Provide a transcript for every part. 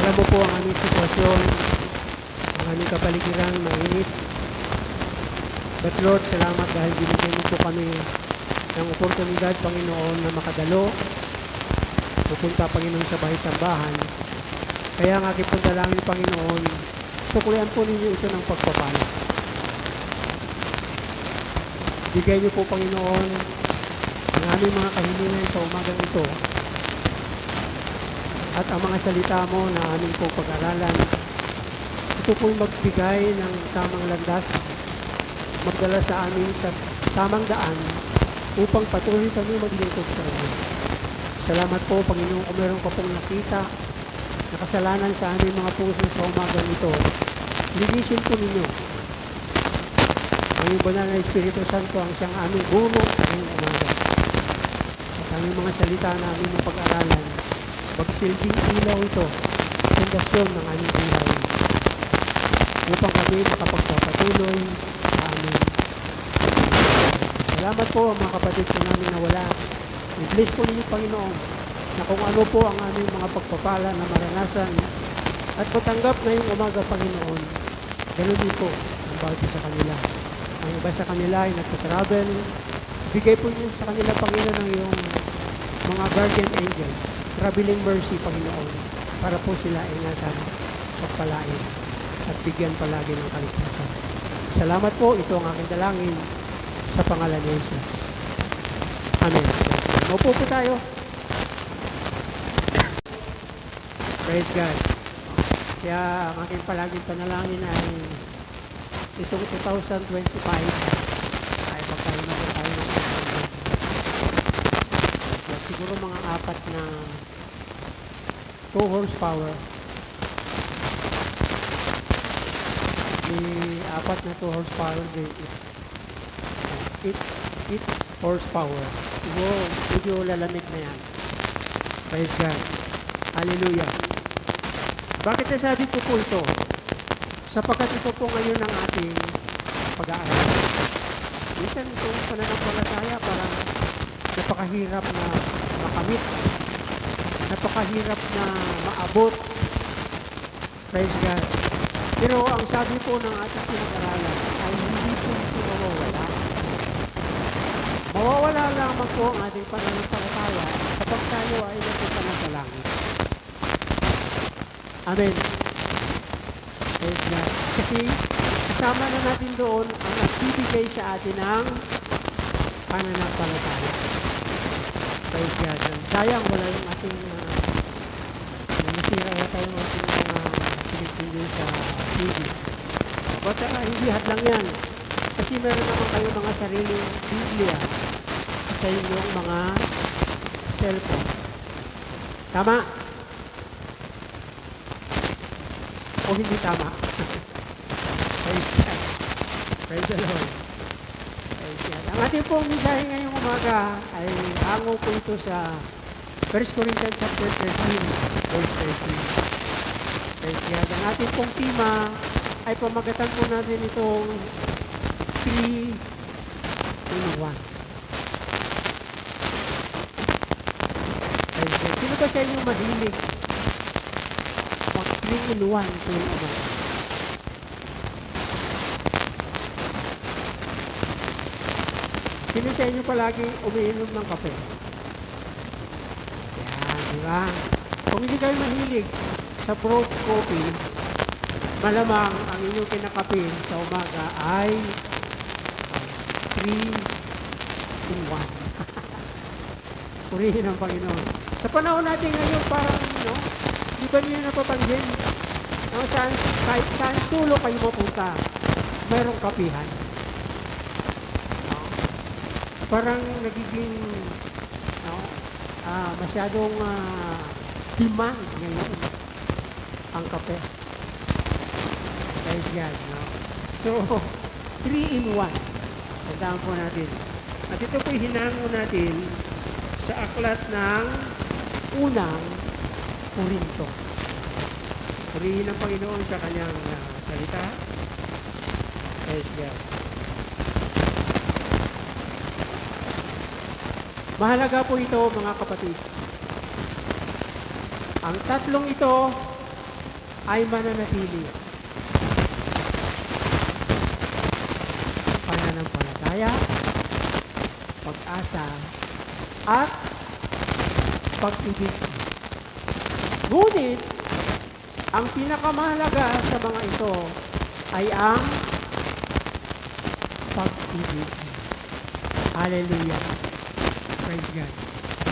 Alam mo po ang aming sitwasyon, ang aming kapaligiran, mainit. But Lord, salamat dahil binigyan mo po kami ng oportunidad, Panginoon, na makadalo, pupunta, Panginoon, sa bahay-sambahan. Kaya ang aking pandalangin, Panginoon, tukulian po ninyo ito ng pagpapala. Bigay niyo po, Panginoon, ang aming mga kahilingan sa umagang ito at ang mga salita mo na aming po pag-aralan. Ito po'y magbigay ng tamang landas, magdala sa amin sa tamang daan upang patuloy kami maglingkod sa inyo. Salamat po, Panginoon, kung meron ka pong nakita na kasalanan sa aming mga puso sa umagang ito. Linisin po ninyo. Ang iyong banal na Espiritu Santo ang siyang aming guro ngayong umaga. At ang mga salita na aming pag-aralan, magsilbing ilaw ito, pundasyon ng aming buhay, upang kami makapagpapatuloy sa amin. Salamat po ang mga kapatid ko namin na wala. I-bless po ninyo, Panginoon, na kung ano po ang aming mga pagpapala na maranasan at matanggap ngayong umaga, Panginoon, ganoon din po ang bawat isa kanila. Ang iba sa kanila ay nagtatravel, bigay po niyo sa kanila, Panginoon, ng iyong mga guardian angels, traveling mercy, Panginoon, para po sila ingatan, pagpalain, at bigyan palagi ng kaligtasan. Salamat po, ito ang aking dalangin sa pangalan ni Jesus. Amen. Maupo po tayo. Praise God. Kaya ang aking palaging panalangin ay itong 2025 ay magkaroon na po tayo ng siguro mga 4 na 2 horsepower. May 4 na 2 horsepower, 8 horsepower. Siguro, medyo lalamig na yan. Praise God. Hallelujah. Bakit nasabi ko po ito? Sapagkat ito po ngayon ang ating pag-aaral. Minsan itong pananampalataya parang napakahirap na makamit. Napakahirap na maabot. Praise God. Pero ang sabi po ng ating pinag-aralan ay hindi po ito mawawala. Mawawala lamang po ang ating pananampalataya kapag tayo ay napunta na sa langit. Amen. Praise God. Kasi kasama na natin doon ang nagbibigay sa atin ng pananampalataya. Praise God. Sayang wala yung ating nasira yata yung ating pinipindi sa TV. But hindi hadlang yan. Kasi meron naman kayo mga sariling Biblia sa inyong mga cellphone. Tama? O hindi tama? Praise God. Praise the Lord. Praise God. Ang ating pong mensahe ngayong umaga ay hango po ito sa 1 Corinthians chapter 13, verse 13. Praise God. Ang ating pong tema ay pamagatan po natin itong 3 in 1. Praise God. Sino ba sa inyo mahilig? 3 in 1 po yung umaga. Sino sa inyo palagi umiinom ng kape? Yan, di ba? Kung hindi kayo mahilig sa brewed coffee, malamang ang inyong kinakape sa umaga ay 3 in 1. Purihin ang Panginoon. Sa panahon natin ngayon, parang, di ba niyo napapansin? Kahit saan sulok kayo mapunta, mayroong kapihan. Parang nagiging masyadong demand ngayon ang kape. Praise God. No? So, 3 in 1. Tandaan po natin. At ito po'y hinango natin sa aklat ng unang Korinto. Purihin ang Panginoon sa kanyang salita. Praise God. Mahalaga po ito, mga kapatid. Ang tatlong ito ay mananatili. Pananampalataya, pag-asa, at pag-ibig. Ngunit, ang pinakamahalaga sa mga ito ay ang pag-ibig. Hallelujah. Praise God.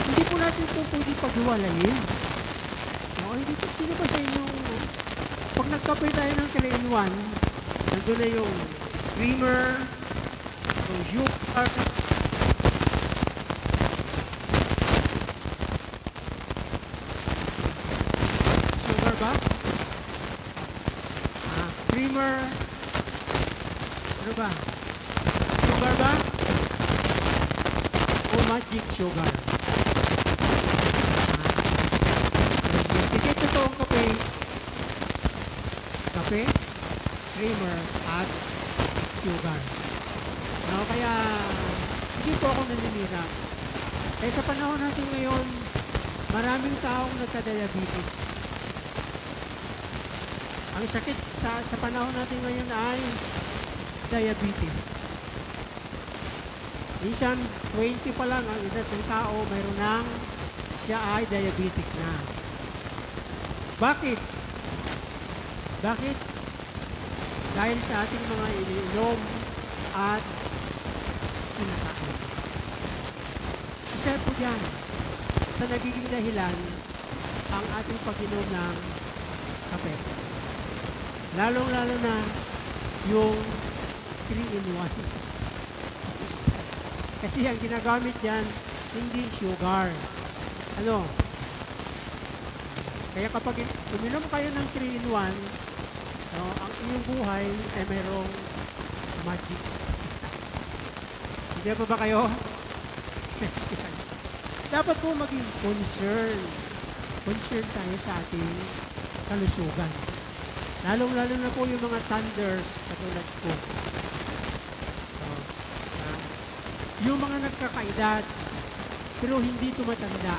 Hindi po natin ito pwede paghiwalayin. No, hindi po, sino ba sa inyo, pag nagkape tayo ng 3-in-1, nandun na yung creamer, yung sugar, sugar ba? Creamer, ano ba? Sugar ba? O magic sugar? Kasi totoong kape, creamer, at sugar. No, kaya hindi po ako naninira. Kaya sa panahon natin ngayon, maraming taong nagka-diabetes. Ang sakit sa panahon natin ngayon ay diabetes. Minsan, 20 pa lang ang edad ng tao, mayroon nang siya ay diabetic na. Bakit? Bakit? Dahil sa ating mga iniinom at kinakain. Isa po yan sa nagiging dahilan ang ating pag-inom ng kape. Lalong-lalo na yung 3-in-1. Kasi ang ginagamit yan, hindi sugar. Ano? Kaya kapag uminom kayo ng 3-in-1, ang inyong buhay ay mayroong magic. Hindi pa ba kayo? Dapat po maging concern. Concern tayo sa ating kalusugan. Lalong-lalo na po yung mga thunders katulad ko. Yung mga nagkakaedad pero hindi tumatanda.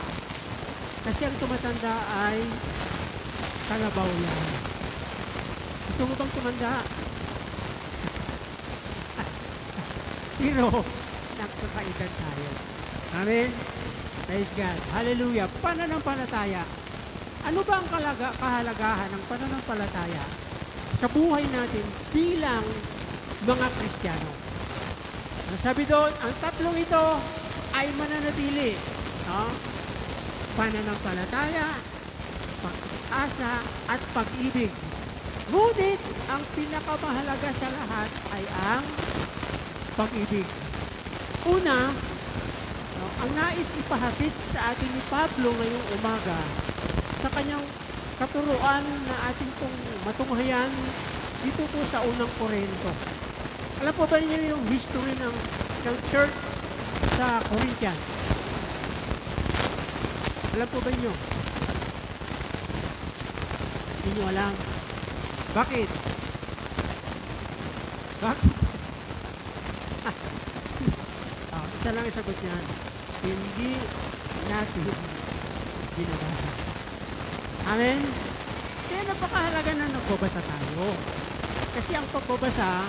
Kasi ang tumatanda ay kalabaw yan. Gusto mo bang tumanda? Pero nagkakaedad tayo. Amen? Praise God. Hallelujah. Pananampalataya. Ano ba ang kahalagahan ng pananampalataya sa buhay natin bilang mga Kristiyano? Sabi doon, ang tatlong ito ay mananatili. No? Pananampalataya, pag-asa, at pag-ibig. Ngunit, ang pinakamahalaga sa lahat ay ang pag-ibig. Una, no, ang nais ipahatid sa atin ni Pablo ngayong umaga sa kanyang katuruan na ating pong matunghayan dito po sa unang Korinto. Alam po ba niyo yung history ng church sa Corinthian? Alam po ba niyo? Hindi niyo alam. Bakit? Bakit? Isa lang ang sagot niyan. Hindi natin binabasa. Amen? Kaya napakahalaga na nagbabasa tayo. Kasi ang pagbabasa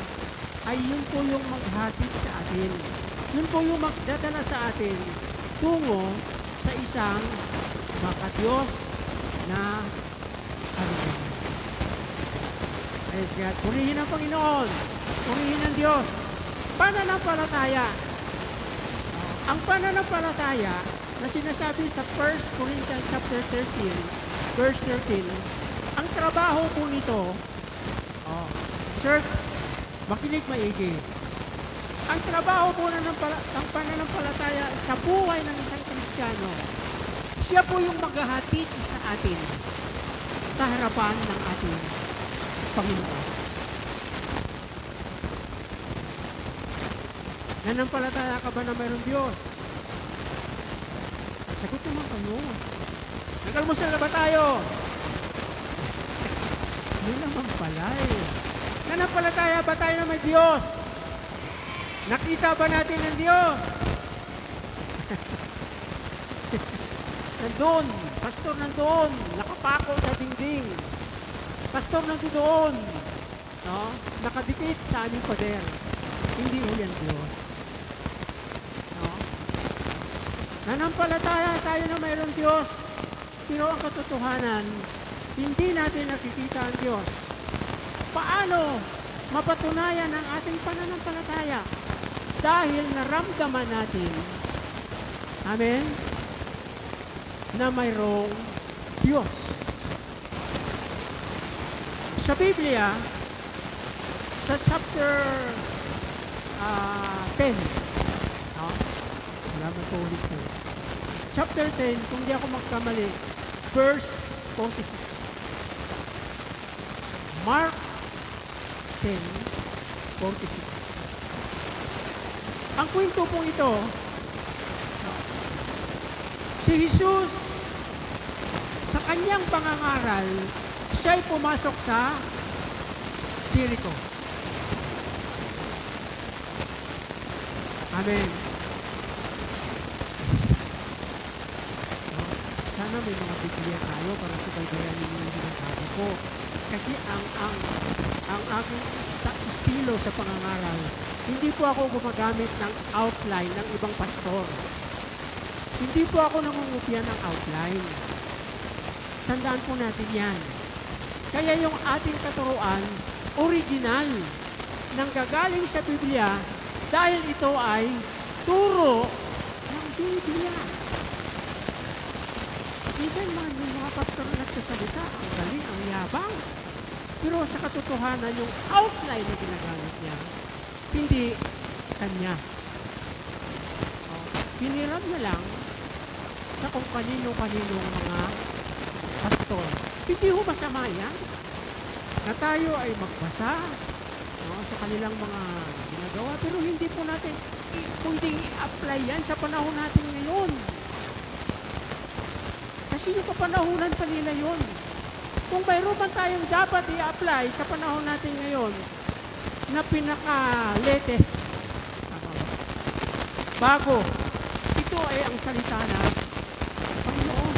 ay yun po yung maghatid sa atin. Yun po yung magdadala sa atin tungo sa isang makadiyos na kaluluwa. Praise God. Purihin ang Panginoon. Purihin ang Diyos. Pananampalataya. Ang pananampalataya na sinasabi sa 1 Corinthians chapter 13, verse 13, ang trabaho po nito, church, makinig maigi. Ang trabaho po ng pananampalataya sa buhay ng isang Kristiyano, siya po yung maghahatid sa atin sa harapan ng ating Panginoon. Nanampalataya ka ba na mayroong Diyos? Sagot naman kayo. Nag-almusal na ba tayo? Yun naman pala eh. Nanampalataya ba tayo na may Diyos? Nakita ba natin ang Diyos? Nandun, pastor nandun, nakapako sa dingding. pastor nandoon, no? Nakadikit sa aming pader. Hindi ho yan Diyos. No? Nanampalataya tayo na mayroong Diyos, pero ang katotohanan, hindi natin nakikita ang Diyos. Paano mapatunayan ang ating pananampalataya? Dahil naramdaman natin, amen, na mayroong Diyos. Sa Biblia, sa chapter 10, no? Salamat po ulit po. Chapter 10, kung di ako magkamali, verse 46. Mark 10, 46. Ang kwento pong ito, si Jesus, sa kanyang pangangaral, siya'y pumasok sa Jericho. Amen. Sana may mga Biblia tayo para subaybayan ninyo yung sinasabi ko. Kasi ang aking estilo sa pangangaral, hindi po ako gumagamit ng outline ng ibang pastor. Hindi po ako nangungupya ng outline. Tandaan po natin yan. Kaya yung ating katuruan, original, nang gagaling sa Biblia, dahil ito ay turo ng Biblia. Minsan man, yung mga pastor na nagsasalita, ang galing, ang yabang. Pero sa katotohanan, yung outline na ginagamit niya, hindi kanya. Hiniram niya lang sa kung kanino-kaninong mga pastor. Hindi ho masama yan na tayo ay magbasa, no, sa kanilang mga ginagawa, pero hindi po natin pwedeng i-apply yan sa panahon natin ngayon. Kasi yung kapanahunan pa nila yun. Kung mayroon man tayong dapat i-apply sa panahon natin ngayon na pinaka-latest, bago, ito ay ang salita ng Panginoon.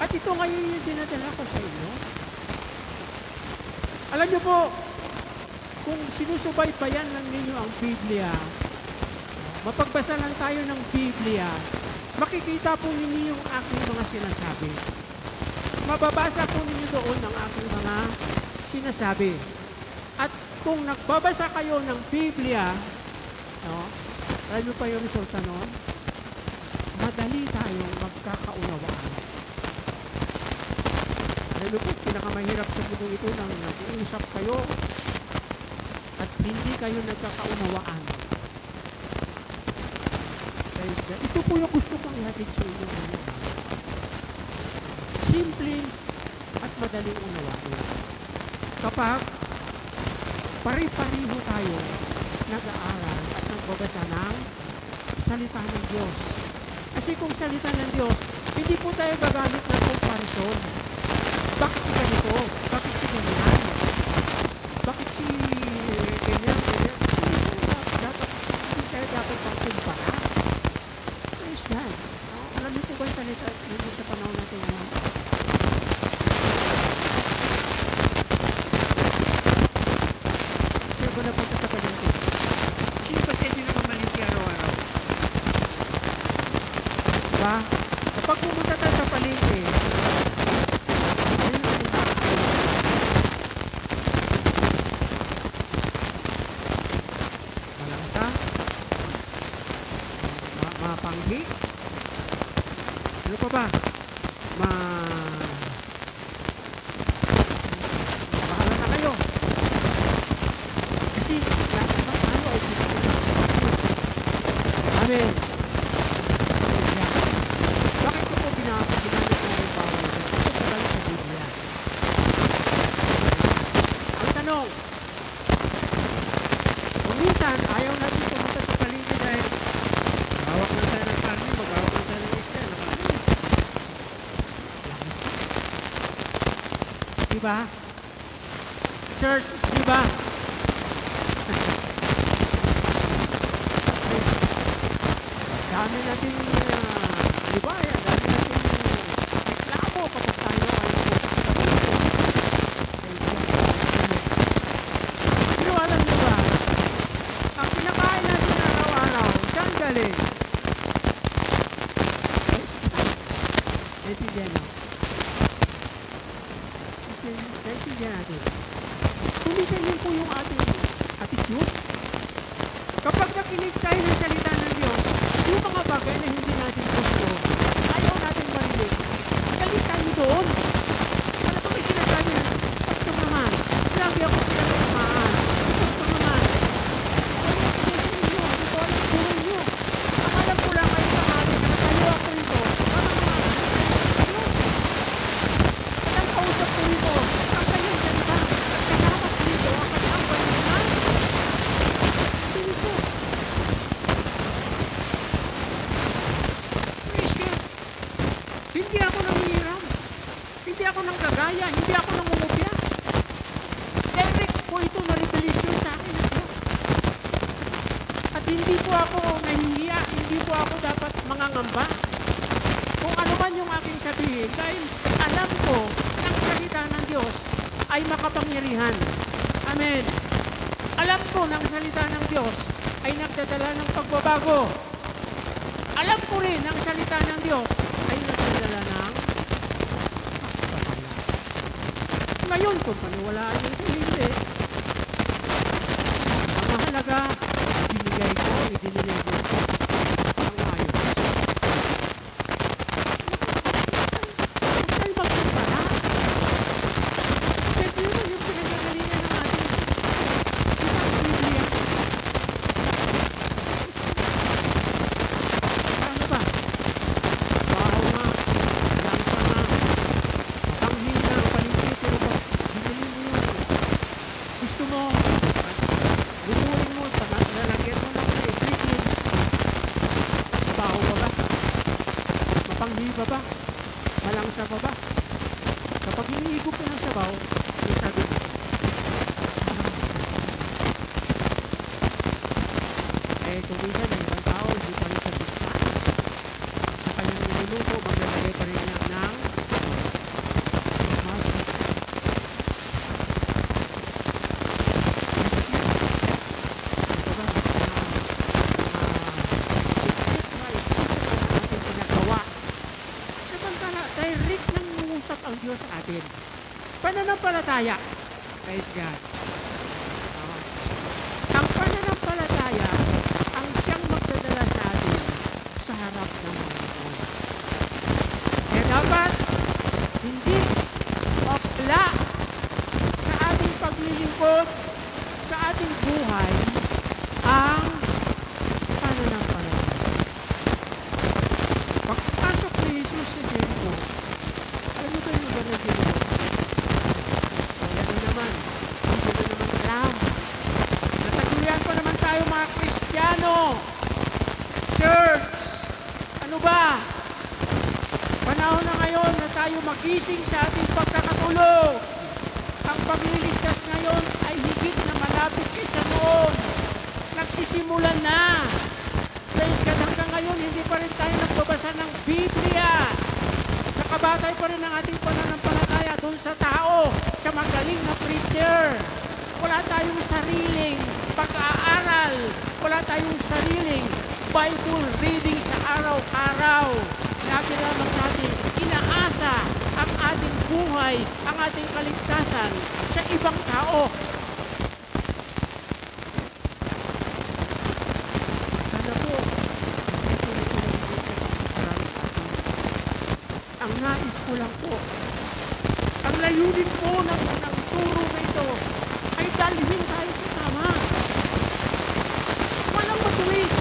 At ito ngayon yung dinadala ko sa inyo. Alam niyo po, kung sinusubaybayan lang ninyo ang Biblia, mapagbasa lang tayo ng Biblia, makikita po ninyo yung aking mga sinasabi. Mababasa po ninyo doon ang aking mga sinasabi. At kung nagbabasa kayo ng Biblia, no, alam niyo pa yung resulta noon? Madali tayong magkakaunawaan. Alam niyo po, pinakamahirap sa mundo ito nang nag-uusap kayo at hindi kayo nagkakaunawaan. Ito po yung gusto kong ihatid sa inyo ngayon. Simple at madaling unawain. Kapag pari-pariho tayo nag-aaral at nagbabasa ng salita ng Diyos. Kasi kung salita ng Diyos, hindi po tayo gagamit ng comparison. Bakit si ganito? Bakit si ganyan? Bakit si ganyan? Hindi tayo dapat magkumpara. Ayos yan. Alam niyo po ba yung salita sa panahon natin ngayon? Sino ba napunta sa palengke? Sino ba sa inyo na mamalingki araw-araw? Diba? Kapag pumunta tayo sa palengke, malangsa, mapanghi, ano pa ba? Bahala na kayo. Kasi lahat ng ano ay Amen. Bakit ko po ginamit natin yung bawal dyan? Ito pa lang sa Biblia. Ang tanong, kung minsan ayaw natin pumunta sa palengke dahil hawak na tayo ng karne, maghawak na tayo ng isda, nakakalimutan. Diba? Church, diba? Dami natin, diba? Dami natin reklamo kapag tayo ay pupunta sa palengke. naintindihan natin. Kumisan yun po yung ating attitude. Kapag nakinig tayo ng salita ng Diyos, yung mga bagay na hindi natin gusto, ayaw natin marinig, galit tayo doon. Alam ko may sinasabi na, Pastor naman, lagi ako pinagalamaan. Pastor naman, ano yung puso ninyo? Hindi ko alam buhay nyo. Ang alam ko lang ay sa akin, natayo ako nito. Alam kausap ko nito, ang kanyang salita, kasama ko nito, ang kanyang paliman. Hindi po. Praise God. Hindi ako nangihiram. Hindi ako nanggagaya. Hindi ako nangungupya. Direct po ito na revelation sa akin ng Diyos. At hindi po ako nahihiya. Hindi po ako dapat mangangamba. Kung ano man yung aking sabihin, dahil alam ko ng salita ng Diyos ay makapangyarihan. Amen. Alam ko ng salita ng Diyos ay nagdadala ng pagbabago. Alam ko rin ng salita ng Diyos ay nagdadala ng pagpapala. Ngayon, kung paniwalaan nyo ito, hindi. Ang mahalaga, binigay ko, idiniliver ko ang ayos. Huwag tayo magkumpara. Kasi ito yun yung pinagagalingan ng ating isang Biblia. Ano ba? Baho nga, langsa nga, mapanghina, paligid, pero ba, binili mo yun. Gusto mo, bubuhin mo, lalagyan mo ng ingredients. Baho pa ba? Mapanghi pa ba? Malangsa pa ba? Kapag iniigop ko ng sabaw, may sabi ko, malangsa. Eh, tumisan ng ibang tao, hindi pa rin satisfied. Sa kanyang niluluto, maglalagay pa rin niya ng mahal. Ito ba? Ating pinagawa. Samantala, direct nang nangusap ang Diyos sa atin. Pananampalataya. Praise God. Ang pananampalataya ang siyang magdadala sa atin sa harap ng mga tao. Kaya dapat hindi mapla sa ating paglilingkod, sa ating buhay, ang pananampalataya. Pagpasok ni Jesus sa Jericho, alam mo ba yung lugar ng Jericho? Yan naman, hindi na naman alam. Natagurian pa naman tayo mga Kristiyano. Church, ano ba? Panahon na ngayon na tayo magising sa ating pagkakatulog. Ang pagliligtas ngayon ay higit na malapit kaysa noon. Nagsisimulan na. Praise God, hanggang ngayon hindi pa rin tayo nagbabasa ng Biblia. Nakabatay pa rin ang ating pananampalataya doon sa tao, sa magaling na preacher. Wala tayong sariling pag-aaral. Wala tayong sariling Bible reading sa araw-araw. Lagi lamang natin inaasa ang ating buhay, ang ating kaligtasan sa ibang tao. Sana po, ang nais ko lang po, ang layunin po ng turo na ito ay dalhin tayo sa tama. Walang matuwid,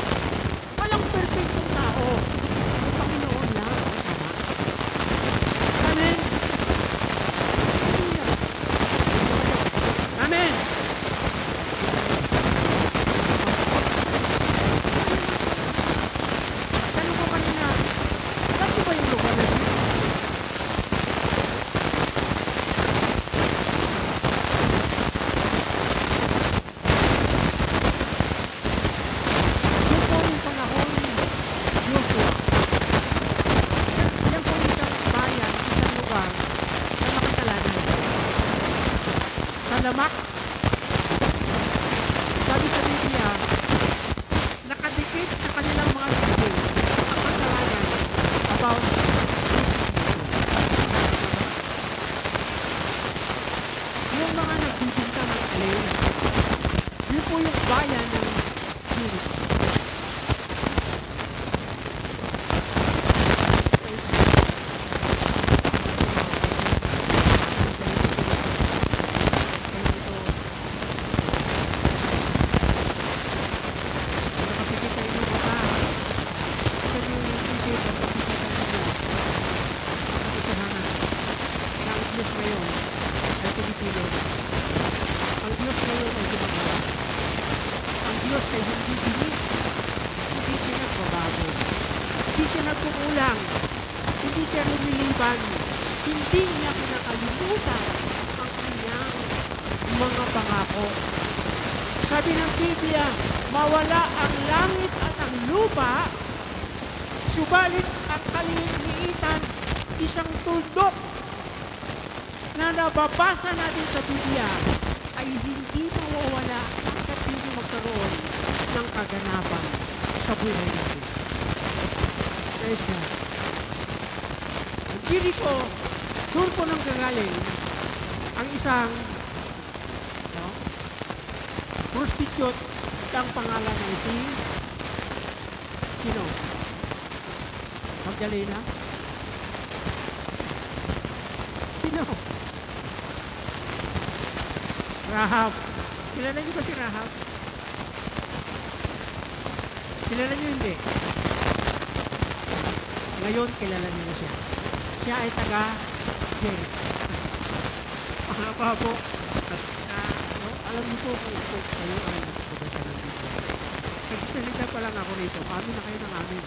walang perfectong tao. Ang Panginoon lang ang tama. Amen. Amen. Tanong ko kanina, saan ko ba yung lugar na dito? Yun po yung panahon ni Joshua. Yan po isang bayan, isang lugar na makasalanan. Talamak. Sabi sa Biblia, nakadikit sa kanilang mga bibig ang kasalanan about Yun po yung bayan ng Jericho. Ang Diyos ngayon ay gumagawa. Ang Diyos ay hindi binig. Hindi siya nagbabago. Hindi siya nagkukulang. Hindi siya lumiliban. Hindi niya kinakalimutan ang kanyang mga pangako. Sabi ng Biblia, mawala ang langit at ang lupa, subalit ang kaliliitan, isang tuldok na nababasa natin sa Biblia ay hindi mawawala hanggat hindi magkaroon ng kaganapan sa buhay natin. Praise God. Ang Jericho, doon po nang gagaling ang isang prostitute ang pangalan ay sino? Magdalena? Sino? Rahab. Kilala niyo ba si Rahab? Kilala niyo hindi? Ngayon, kilala niyo na siya. Siya ay taga Jericho. Mahaba po. Alam niyo po kung kayo ang nagbabasa ng Biblia. Nagsalita pa lang ako rito. Amin na kayo ng amin.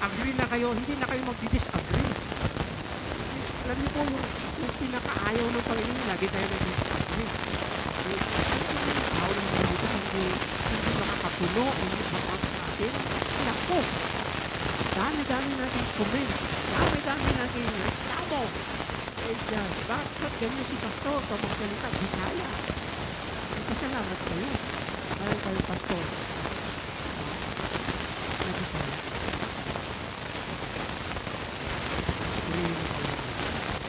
Agree na kayo. Hindi na kayo mag-disagree. Alam niyo po yung pinakaayaw ng Panginoon, lagi tayo nag-disagree. Tao ng mga ito, hindi makakapuno, hindi makakapuno sa atin. Naku! Dami-dami natin comment. Dami-dami natin reklamo. Bakit ganyan si pastor pag magsalita Bisaya? Pasalamat kayo. Dahil kayo pastor na Bisaya.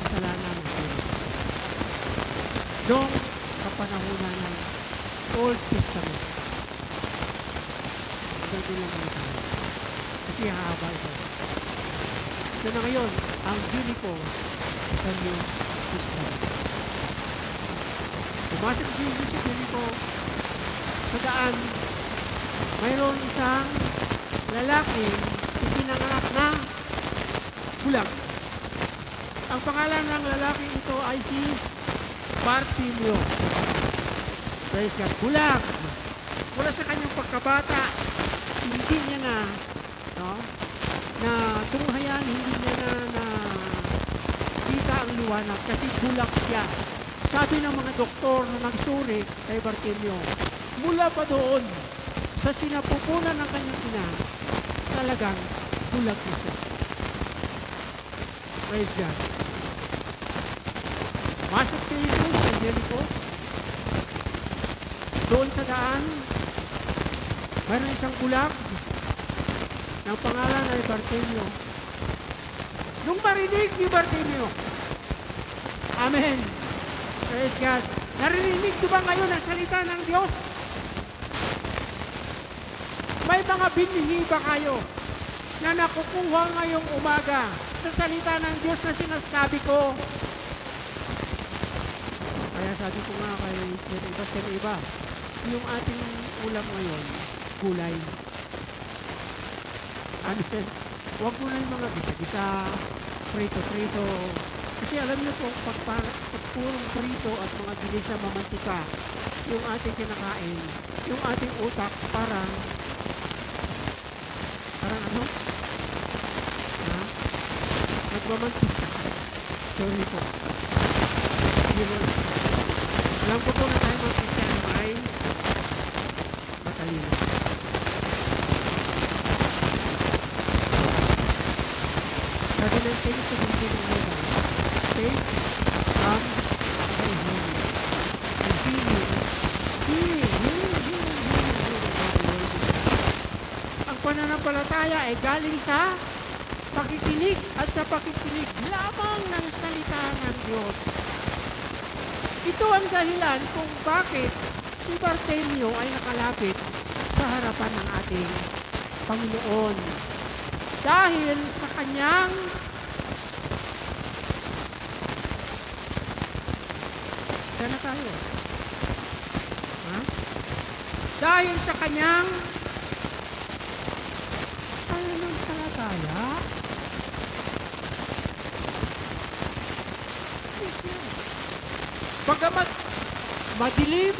Kasalanan natin. Noong kapanahunan ng Old Testament. Ganito lang kayo tayo. Kasi hahaba ito. So na ngayon, ang Jericho sa New Testament. Pumasok din sa Jericho sa daan, mayroon isang lalaki ipinanganak na bulag. Ang pangalan ng lalaki ito ay si Bartimeo. Praise God. Bulag. Mula sa kanyang pagkabata, hindi niya na tunghayan, hindi niya na kita ang liwanag kasi bulag siya. Sabi ng mga doktor na nagsuri kay Bartimeo, mula pa doon sa sinapupunan ng kanyang ina, talagang bulag na siya. Praise God. Masok si Jesus sa Jericho. Doon sa daan, mayroon isang bulag ng pangalan ay Bartimeo. Nung marinig ni Bartimeo, Amen. Praise God. Narinig ko ba ngayon ang salita ng Diyos? May mga binhi ba kayo na nakukuha ngayong umaga sa salita ng Diyos na sinasabi ko? Kaya sabi ko nga kay iba, yung ating ulam ngayon, gulay. Amen. Huwag mo na yung mga gisa-gisa, prito-prito. Kasi alam niyo po, pag purong prito at mga ginisa mamantika, yung ating kinakain, yung ating utak, parang ano? Nagmamantika. Sorry po. Alam ko po na tayo mga Kristiyan ay matalino. Sabi ng text sa Biblia ng Lord, faith comes by hearing. And hearing. Ang pananampalataya ay galing sa pakikinig at sa pakikinig lamang ng salita ng Diyos. Ito ang dahilan kung bakit si Bartimeo ay nakalapit sa harapan ng ating Panginoon. Dahil sa kanyang sana tayo. Ha? Dahil sa kanyang pananampalataya, bagamat madilim,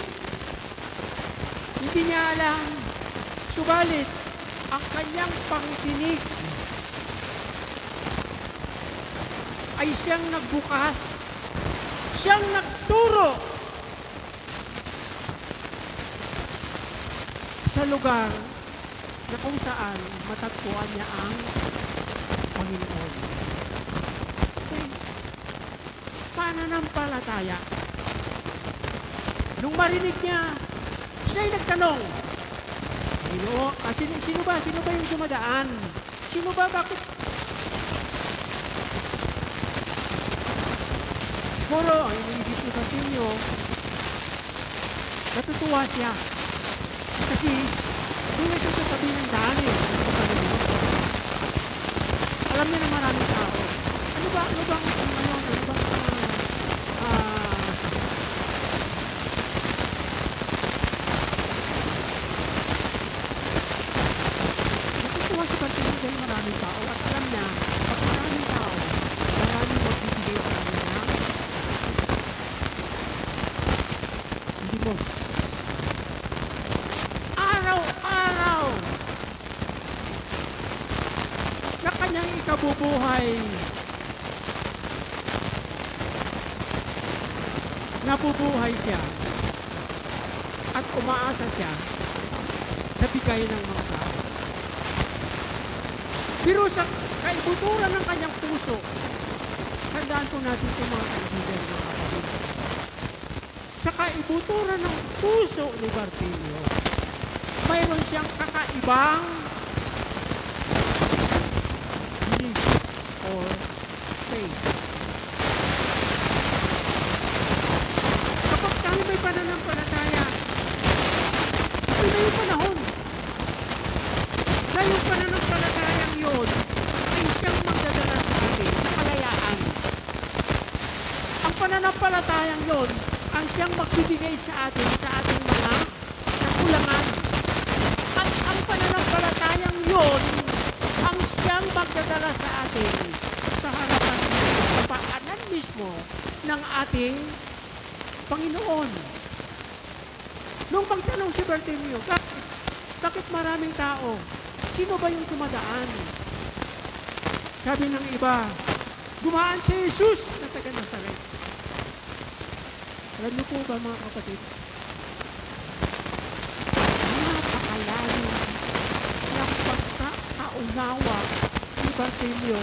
hindi niya alam, subalit ang kanyang pangitinig ay siyang nagbukas, siyang nagturo sa lugar na kung saan matagpuan niya ang Panginoon. Okay. Pananampalataya. Nung marinig niya, siya'y nagtanong, Panginoon, sino ba yung dumadaan? Sino ba, bakit? Siguro, ang iniisip ko sa inyo, natutuwa siya. Kasi, doon na siya sa tabi ng daan eh. Alam niya na maraming tao. Ano ba natutuwa si Bartimeo dahil maraming tao at alam niya, pag maraming tao, maraming magbibigay sa kanya ng hindi mo. Araw-araw na kanyang ikabubuhay, nabubuhay siya at umaasa siya sa bigay ng mga tao. Pero sa kaibuturan ng kanyang puso, tandaan po natin itong mga kaibigan, mga kapatid. Sa kaibuturan ng puso ni Bartimeo, mayroon siyang kakaibang belief or faith. Kapag tayo may pananampalataya, ito na yung panahon na yung pananampalatayang yun ay siyang magdadala sa atin sa kalayaan. Ang pananampalatayang yun ang siyang magbibigay sa atin sa ating mga kakulangan. At ang pananampalatayang yun ang siyang magdadala sa atin sa harapan ng kapaanan mismo ng ating Panginoon. Nung magtanong si Bartimeo, bakit maraming tao? Sino ba yung dumadaan? Sabi ng iba, dumaan si Jesus na taga Nazaret. Alam niyo po ba mga kapatid? Napakalalim ng pagkakaunawa ni Bartimeo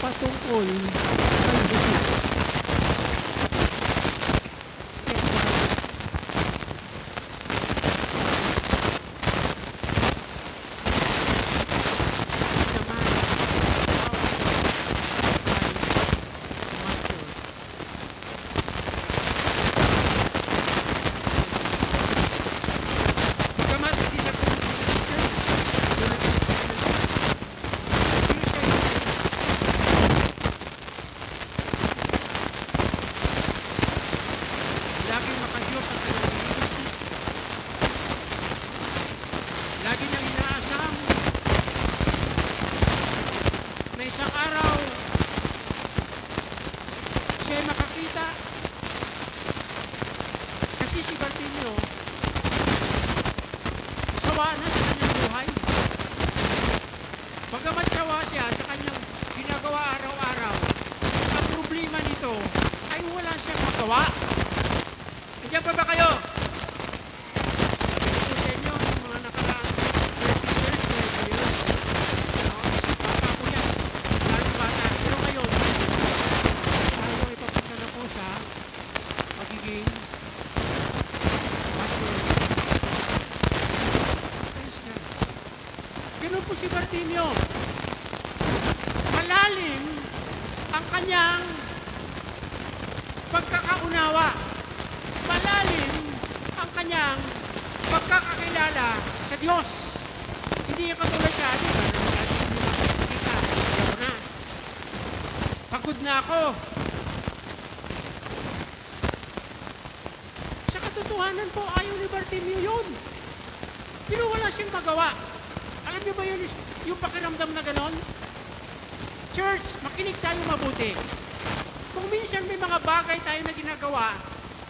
patungkol kay Jesus. Isang araw, siya makakita. Kasi si Bartimeo, sawa na sa kanyang buhay. Bagamat sawa siya sa kanyang ginagawa araw-araw, ang problema nito ay wala siyang magawa. Nandiyan pa ba kayo? Sabi ko sa inyo, yung mga nakaraang 30 years, pero ngayon, tayo ay papunta na po sa pagiging pastor. Ganun po si Bartimeo. Malalim ang kanyang pagkakaunawa. Malalim ang kanyang pagkakakilala sa Diyos. Hindi yung katulad sa atin, hindi makikita, ayaw na. Pagod na ako. Sa katotohanan po, ayaw ni Bartimeo yun. Pero wala siyang magawa. Alam niyo ba yun, yung pakiramdam na ganon? Church, makinig tayo mabuti. Kung minsan may mga bagay tayo na ginagawa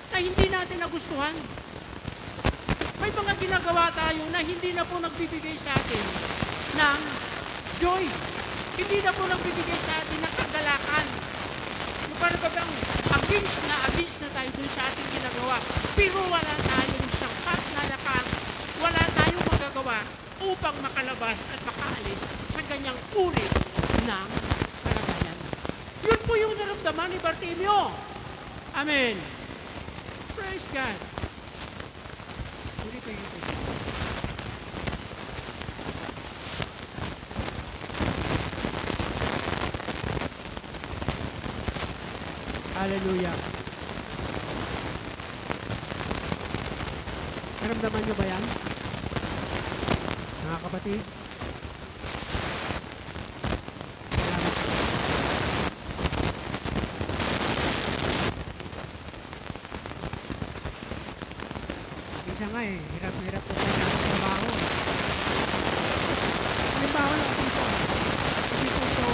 na hindi natin nagustuhan, may mga ginagawa tayo na hindi na po nagbibigay sa atin ng joy. Hindi na po nagbibigay sa atin ng kagalakan. Yung parang bagang against na tayo dun sa ating ginagawa. Pero wala tayong sapat na lakas, wala tayong magagawa upang makalabas at makaalis sa ganyang uri ng kalagayan. Yun po yung naramdaman ni Bartimeo. Amen. Praise God. Ito. Hallelujah. Naramdaman niyo ba yan? Mga kapatid? Salamat. Isa nga hirap-hirap po tayo ng trabaho. Halimbawa lang po ito. Hindi po ito.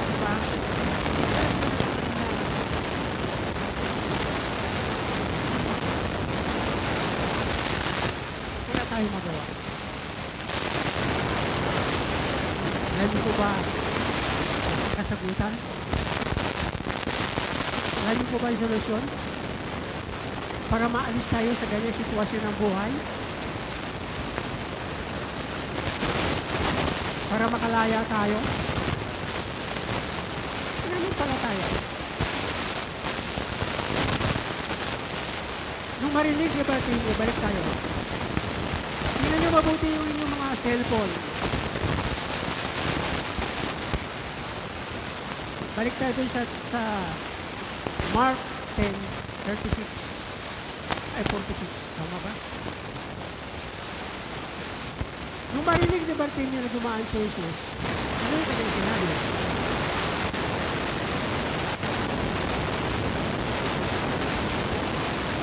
Diba? Wala tayong magawa. Alam niyo po ba kasagutan? Alam niyo po ba yung solusyon? Para maalis tayo sa ganyang sitwasyon ng buhay? Para makalaya tayo? Pananampalataya. Nung marinig ni Bartimeo, balik tayo. Tingnan niyo mabuti yung inyong mga cellphone. Balik tayo dun sa Mark 10:36 ay 46. Tama ba? Nung marinig ni Bartimeo na dumaan si Jesus, ano yung kanyang sinabi?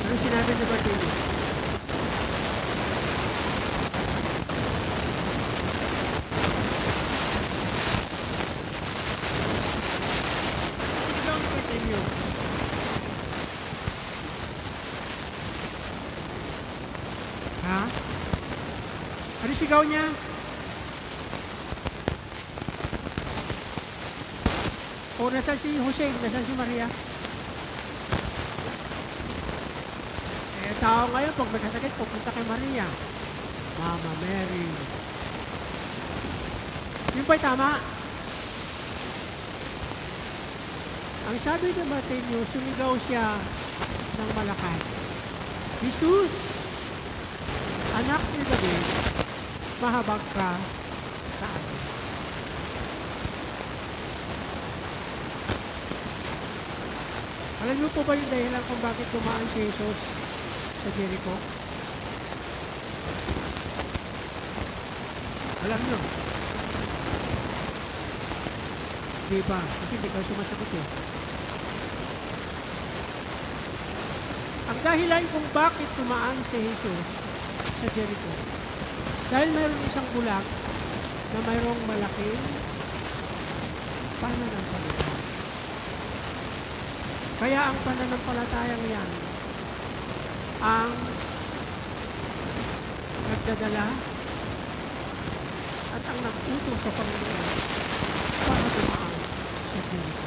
Ano sinabi ni Bartimeo? Sigaw ni Bartimeo. Ha? Ano sigaw niya? O nasan si Jose? Nasan si Maria? Tao ngayon, pag magkasakit, pupunta kay Maria. Mama Mary. Yun ba'y tama? Ang sabi ni Bartimeo, sumigaw siya ng malakas. Jesus, anak ni David, mahabag ka sa akin. Alam niyo po ba yung dahilan kung bakit dumaan si Jesus sa Jericho? Alam nyo? Di ba? Kasi hindi ka sumasagot eh. Ang dahilan kung bakit tumaan si Jesus sa Jericho, dahil mayroong isang bulag na mayroong malaking pananampalataya. Kaya ang pananampalatayang yan ang nagdadala at ang nag-utos sa Panginoon para dumaan sa Jericho.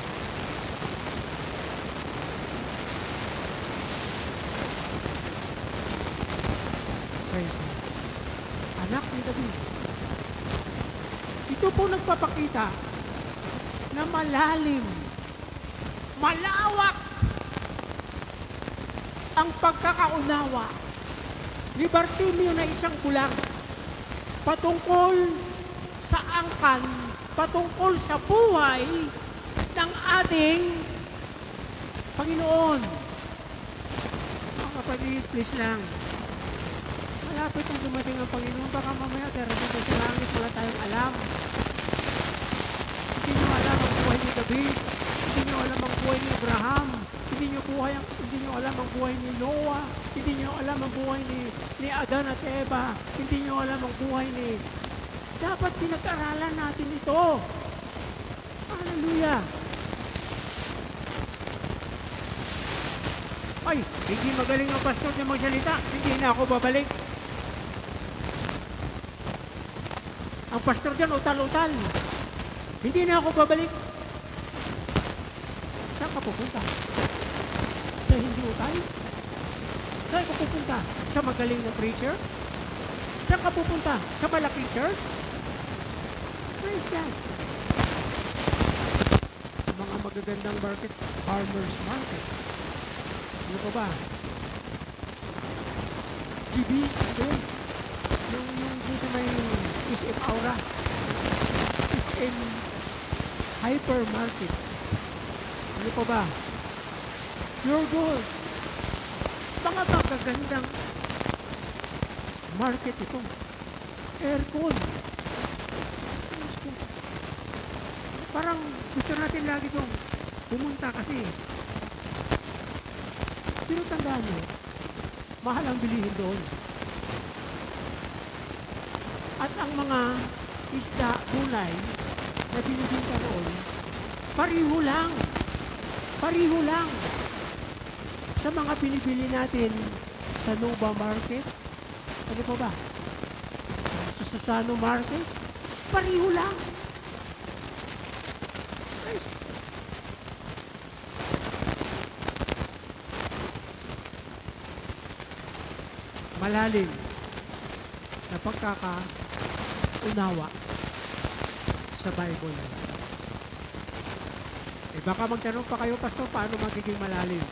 Praise God. Anak ni David. Ito po nagpapakita na malalim, malawak ang pagkakaunawa ni Bartimeo na isang bulag patungkol sa angkan, patungkol sa buhay ng ating Panginoon. Mga kapatid, please lang. Malapit ang dumating ang Panginoon. Baka mamaya darating ka sa langit, wala tayong alam. Hindi nyo alam ang buhay ni David. Hindi nyo alam ang buhay ni Abraham. Hindi nyo alam ang buhay ni Noah. Hindi nyo alam ang buhay ni Adan at Eva. Hindi nyo alam ang buhay ni... Dapat pinag-aralan natin ito. Hallelujah. Ay, hindi magaling ang pastor na magsalita. Hindi na ako babalik. Ang pastor dyan, utal-utal. Hindi na ako babalik. Saan ka pupunta? Sa hindi utal? Saan ka pupunta? Sa magaling na preacher? Saan ka pupunta? Sa malaking church? Praise God. Mga magagandang market, farmers market. Ano pa ba? GB, doon. Yung dito may SM Aura. SM Hypermarket. Ano pa ba? Pure Gold. Mga magagandang market ito. Aircon. Parang gusto natin lagi itong pumunta kasi. Pero tandaan nyo, mahal ang bilihin doon. At ang mga isda, gulay na binibinta roon, pariho lang. Pariho lang. Sa mga binibili natin sa Nova Market, ano pa ba? Sa Susano Market, pariho lang. Malalim na pagkakaunawa sa Bible. Eh baka magtanong pa kayo, Pastor, paano magiging malalim?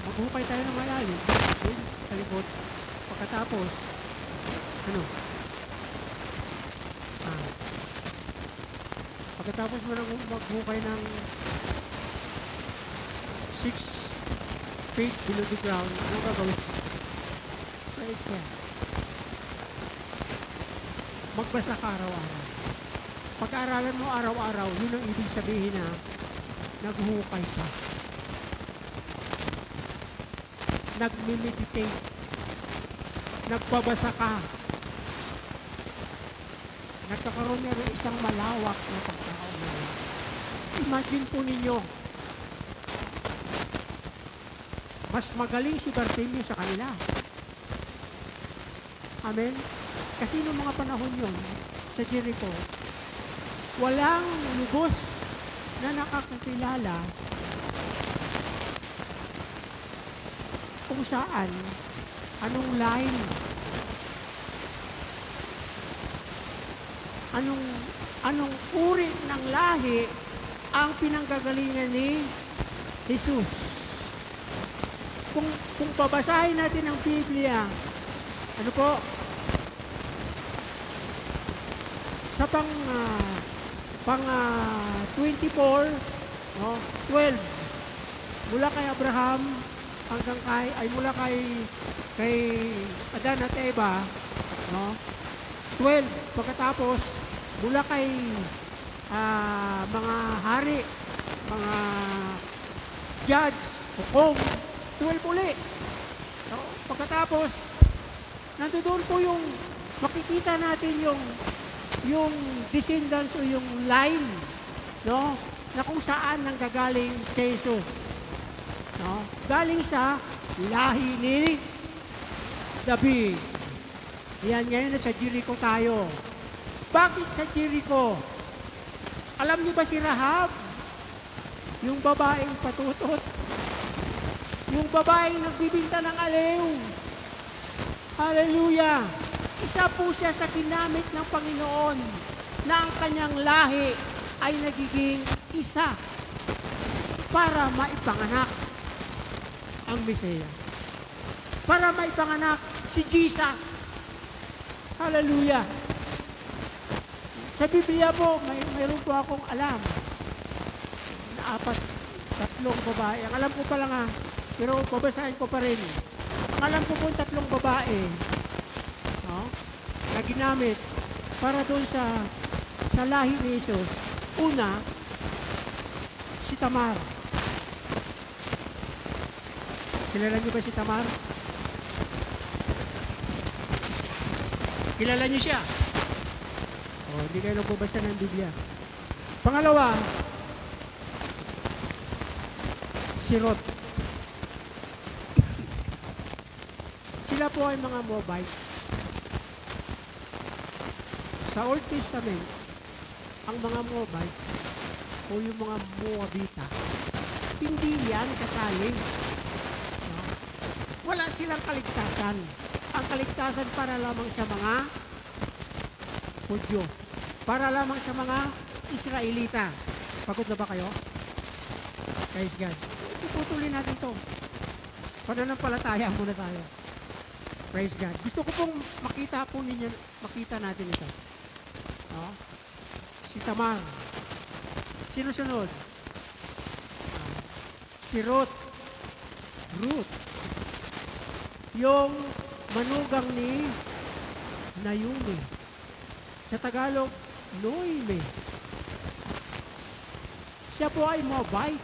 Maghukay tayo ng malalim. Doon, sa likod. Pagkatapos, pagkatapos mo nang maghukay ng 6 feet below the ground, anong gagawin? Praise God. Magbasa ka araw-araw. Pag-aaralan mo araw-araw, yun ang ibig sabihin na naghukay ka. Nagme-meditate. Nagbabasa ka. Nagkakaroon na rin isang malawak na pagkakaunawa. Imagine po ninyo, mas magaling si Bartimeo sa kanila. Amen? Kasi noong mga panahon yun, sa Jericho, walang lubos na nakakakilala kung saan, anong line, anong uri ng lahi ang pinanggagalingan ni Jesus. Kung babasahin natin ang Biblia, ano po, sa pang 24, no, 12, mula kay Abraham hanggang mula kay Adan at Eva, no, 12, pagkatapos mula kay mga hari, mga judge, hukom, 12 uli. No, pagkatapos nandoon po yung makikita natin yung descendants o yung line, no, na kung saan nanggagaling si Jesus, no, galing sa lahi ni David. Yan, ngayon na sa Jericho tayo. Bakit sa Jericho? Alam niyo ba si Rahab? Yung babaeng patutot, yung babaeng nagbibinta ng aliw. Hallelujah! Isa po siya sa ginamit ng Panginoon na ang kanyang lahi ay nagiging isa para maipanganak ang Mesaya. Para maipanganak si Jesus. Hallelujah! Sa Biblia po, mayroon po akong alam na 3 babae. Ang alam ko pa lang Pero babasahin ko pa rin. Ang alam ko po 3 babae, no, na ginamit para doon sa lahi ni Jesus. Una, si Tamar. Kilala niyo ba si Tamar? Kilala niyo siya? O, hindi kayo nagbabasa ng Biblia. Pangalawa, si Ruth. Sila po ay mga Moabite. Sa Old Testament, ang mga Moabite o yung mga Moabita, hindi yan kasali. No? Wala silang kaligtasan. Ang kaligtasan para lamang sa mga Hudyo. Para lamang sa mga Israelita. Pagod na ba kayo? Praise God. Iputulin natin ito. Pananampalataya muna tayo. Praise God. Gusto ko pong makita natin ito. No? Si Tamar. Sino sunod? Si Ruth. Ruth. Yung manugang ni Naomi. Sa Tagalog, Noemi. Siya po ay Moabite.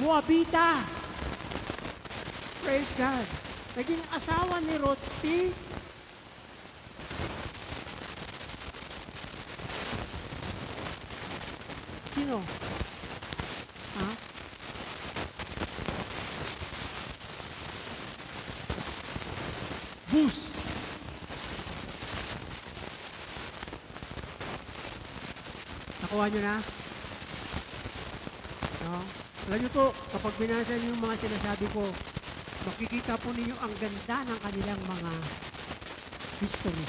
Moabita. Praise God. Naging asawa ni Ruth si sino? Ha? Bus. Nakuha nyo na? No? Alam nyo po, kapag binasa nyo yung mga sinasabi ko, makikita po ninyo ang ganda ng kanilang mga history.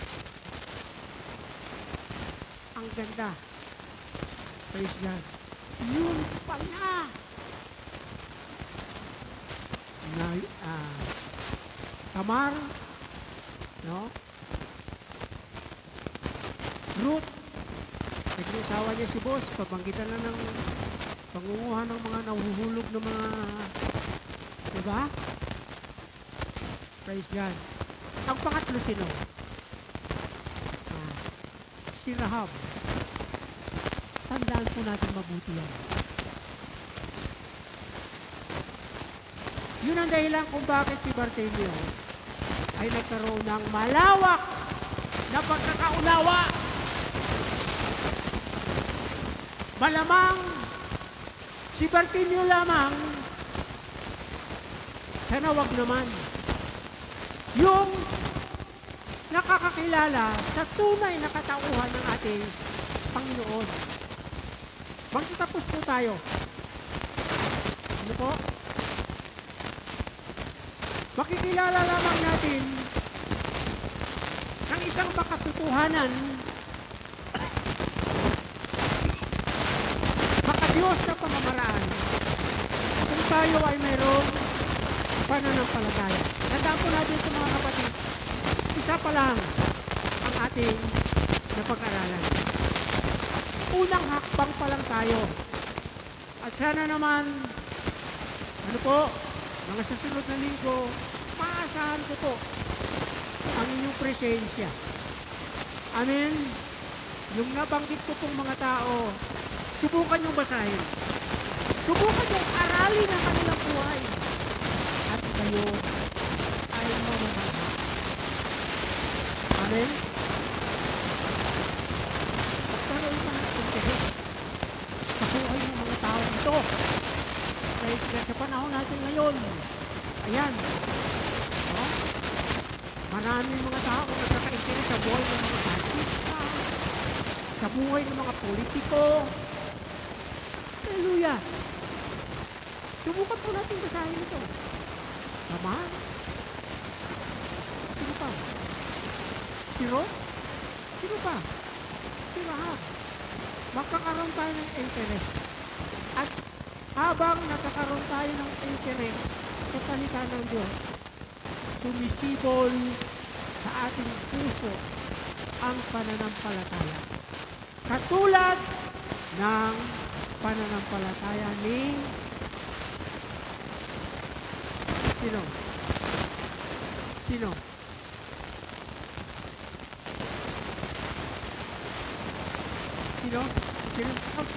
Ang ganda. Praise God. Yun pala na Tamar, no? Ruth, naging asawa niya si Boss, pabanggitan na ng pangunguha ng mga nahuhulog ng mga, diba? Praise God. Ang pangatlo sino? Si Rahab. Tandaan po natin mabuti yan. Yun ang dahilan kung bakit si Bartimeo ay nagkaroon ng malawak na pagkakaunawa. Malamang si Bartimeo lamang, sana wag naman, yung nakakakilala sa tunay na katauhan ng ating Panginoon. Magtatapos po tayo. Ano po? Makikilala lamang natin ng isang makatotohanan, makadiyos na pamamaraan kung tayo ay mayroong pananampalataya. Tandaan po natin ito mga kapatid, isa pa lang ang ating napag-aralan. Unang hakbang pa lang tayo. At sana naman, ano po, mga susunod na linggo, maasahan ko po ang inyong presensya. Amen? Yung nabanggit ko pong mga tao, subukan yung basahin. Subukan yung aralin ang kanilang buhay. At kayo ay mamamahal. Amen? Pagkaroon pa ng interes sa buhay ng mga tao ito. Praise God, sa panahon natin ngayon, ayan, no? Maraming mga tao nagkaka-interes sa buhay ng mga artista, sa buhay ng mga politiko. Hallelujah! Subukan po natin basahin ito. Tama? Sino pa? Si Ruth? Sino pa? Si Rahab. Magkakaroon tayo ng interest. At habang nakakaroon tayo ng interest sa salita ng Diyos, sumisibol sa ating puso ang pananampalataya. Katulad ng pananampalataya ni Sino? Sino? Sino? Sino? Oh.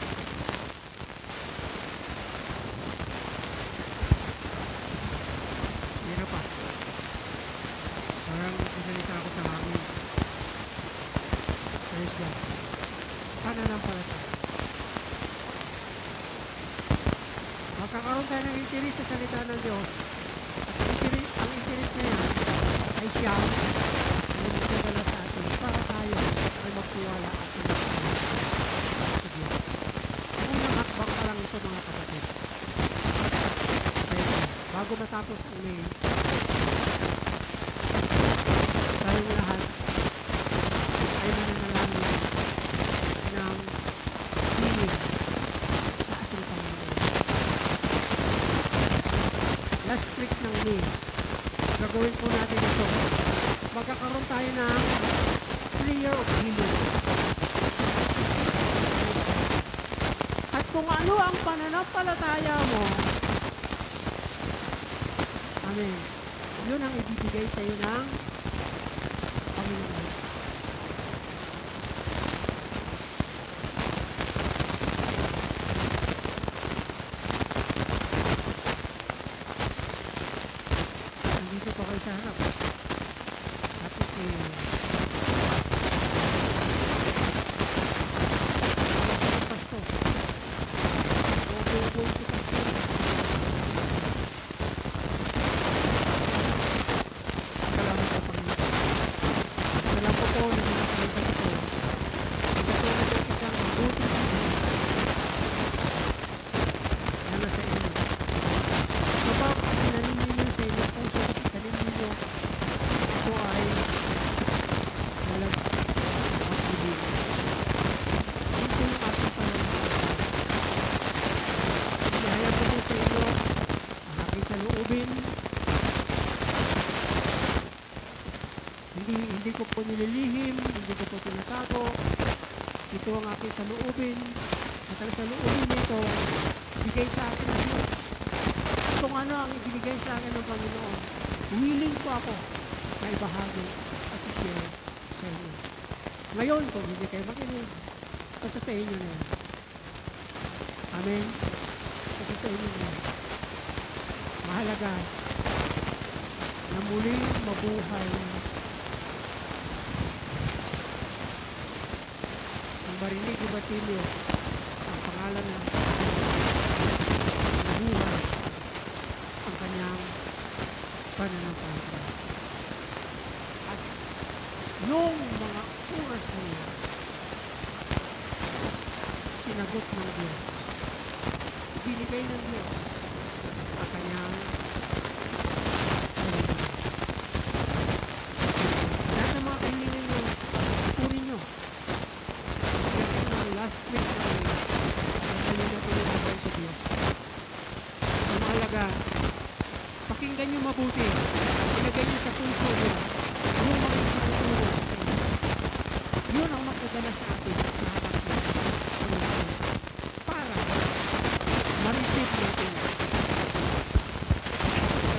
Sino pa? Parang magsasalita ako sa hangin. Praise God. Pananampalataya. Magkakaroon tayo ng interest sa salita ng Diyos. Ang interest na yan ay siya na magdadala sa atin para tayo ay magtiwala at magtiwala sa Diyos. Unang hakbang pa lang ito mga kapatid. Kaya bago matapos ang May, tayong lahat ay mananalangin ng healing sa ating Panginoon. Last week ng May, gagawin po natin ito. Magkakaroon tayo ng prayer of healing. At kung ano ang pananampalataya mo, amen, yun ang ibibigay sa iyo ng Panginoon. Nandito pa kayo sa harap. Hindi ko po nililihim, hindi ko po tinatago. Ito ang aking saloobin. At ang saloobin nito, bigay sa akin ng Diyos. Kung ano ang ibigay sa akin ng Panginoon, willing po ako na ibahagi at i-share sa inyo. Ngayon, kung hindi kayo makinig, basta sa inyo na yan. Amen? Basta sa inyo na yan. Mahalaga na muling mabuhay marinig ni Batilio ang pangalan ng buhay ang kanyang pananampalataya. At yung mga oras na yun, sinagot ng Diyos. Binigay ng Diyos ang kanyang pananampalataya. Lahat ng mga kahilingan nyo, punin nyo. Last week namin, nagaling na pinagabay sa Diyos. Ang mahalaga, pakinggan nyo mabuti, ilagay nyo sa puso nyo, yung mga itutulong sa inyo. Yun ang magdadala sa atin sa harap natin. Para ma-receive natin,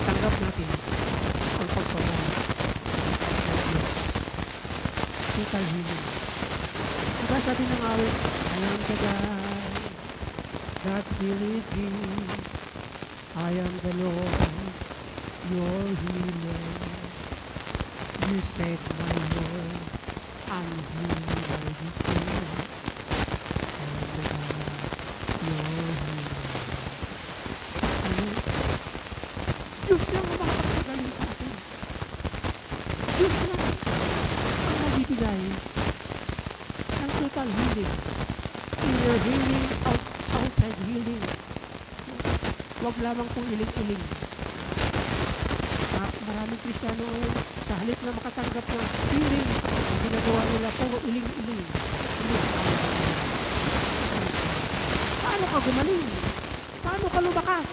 tanggap natin ang pagpapala ng Diyos. Total healing. Diba sabi ng awit, I am the God that healeth thee. I am the Lord, your healer. You said my Lord, and heal my disease. I am the God, your healer. Ano? Diyos lang ang makakagaling sa atin. Diyos lang ang magbibigay total healing. Inner healing, outside healing. Huwag lamang pong iling-iling. Maraming Kristiyano ngayon, sa halip na makatanggap ng healing, ang ginagawa nila puro iling-iling. Paano ka gumaling? Paano ka lumakas?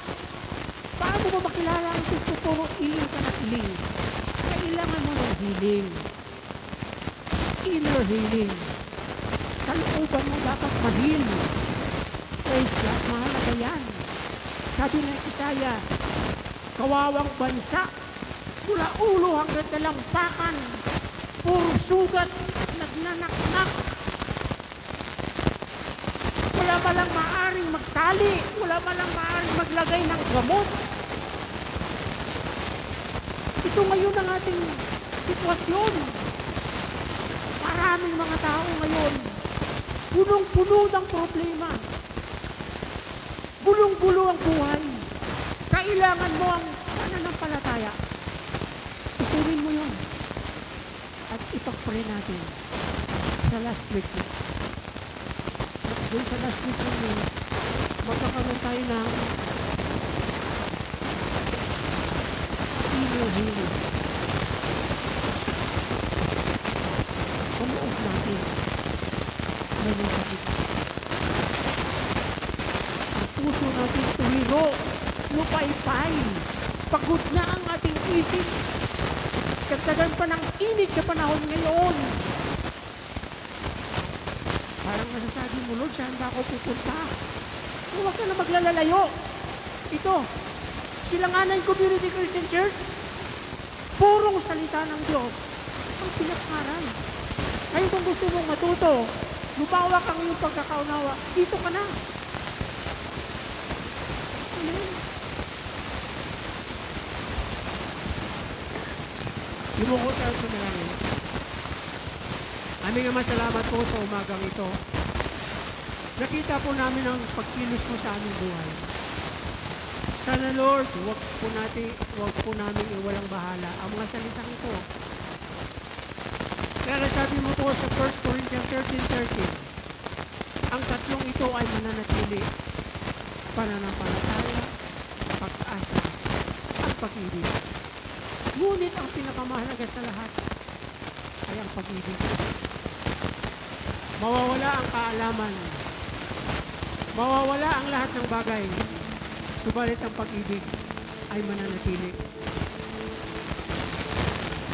Paano mo makilala ang Diyos ko puro iling ka na iling? Kailangan mo ng healing. Inner healing. Kalooban mo dapat mahil. Praise God, mahalaga yan. Sabi ng Isaiah kawawang bansa, mula ulo hanggang talampakan, puro sugat, nagnanaknak. Wala malang maaring magtali, wala malang maaring maglagay ng gamot. Ito ngayon ang ating sitwasyon. Maraming mga tao ngayon, punong-puno ng problema. Gulong-gulo ang buhay. Kailangan mo ang pananampalataya. Tutunin mo yun. At ipag-pray natin sa last week. Doon sa last week namin, magkakaroon tayo ng inner healing. Pamuot natin na yung sakit. Ang puso natin tumiro, lupay-pay. Pagod na ang ating isip. Kagdagan pa ng init sa panahon ngayon. Parang masasabi mo, Lord, saan ba ako pupunta? Huwag ka na maglalalayo. Ito, Silanganan Community Christian Church, purong salita ng Diyos ang pinakaral. Ngayon kung gusto mong matuto, lumawak ang iyong pagkakaunawa, dito ka na. Amen. Lumuko tayo sa manangin. Aming Ama, salamat po sa umagang ito. Nakita po namin ang pagkilos mo sa aming buhay. Sana Lord, huwag po namin iwalang bahala ang mga salitang ito. Kaya sabi mo po sa 1 Corinthians 13:13, ang tatlong ito ay mananatili: pananampalataya, pag-asa, at pag-ibig. Ngunit ang pinakamahalaga sa lahat ay ang pag-ibig. Mawawala ang kaalaman, mawawala ang lahat ng bagay, subalit ang pag-ibig ay mananatili.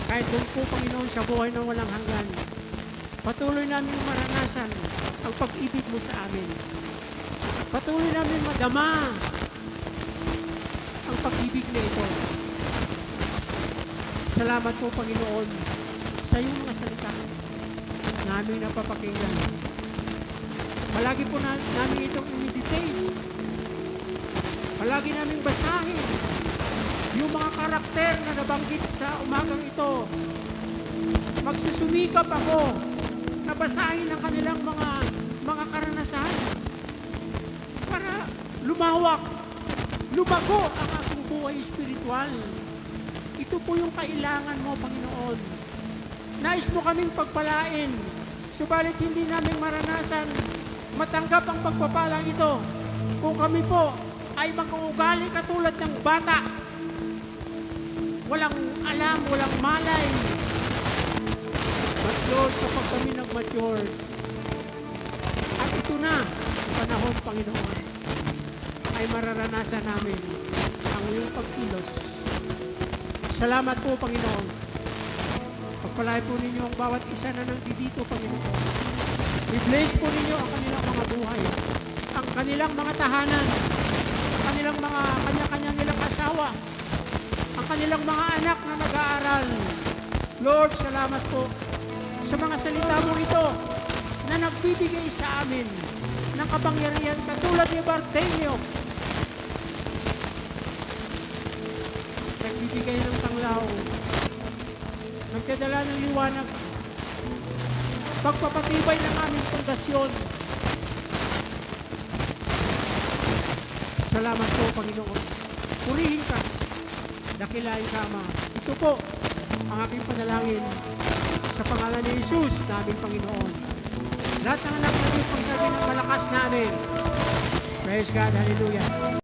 Kahit doon po, Panginoon, sa buhay ng walang hanggan, patuloy namin maranasan ang pag-ibig mo sa amin. Patuloy namin madama ang pag-ibig na ito. Salamat po, Panginoon, sa iyong mga salita na aming napapakinggan. Palagi po namin itong i-meditate. Palagi namin basahin yung mga karakter na nabanggit sa umagang ito. Magsusumikap ako na basahin ang kanilang mga karanasan para lumawak, lumago ang aking buhay espiritual. Ito po yung kailangan mo, Panginoon. Nais mo kaming pagpalain, subalit hindi namin maranasan matanggap ang pagpapalang ito kung kami po ay mag-uugali katulad ng bata. Walang alam, walang malay. But Lord, kapag kami nag-mature, at ito na, ang panahon, Panginoon, ay mararanasan namin ang iyong pagkilos. Salamat po, Panginoon. Pagpalain po ninyo ang bawat isa na nandito, Panginoon. I-bless po ninyo ang kanilang mga buhay, ang kanilang mga tahanan, ang kanilang mga kanya-kanya nilang asawa, ang kanilang mga anak na nag-aaral. Lord, salamat po sa mga salita mo ito na nagbibigay sa amin ng kapangyarihan katulad ni Bartimeo. Nagbibigay ng tanglaw, nagdadala ng liwanag, pagpapatibay ng aming pundasyon. Salamat po, Panginoon. Purihin ka, dakilain ka, Ama. Ito po ang aking panalangin sa pangalan ni Jesus, naming Panginoon. Lahat ng anak na ito, pagsabi ng malakas namin. Praise God, hallelujah.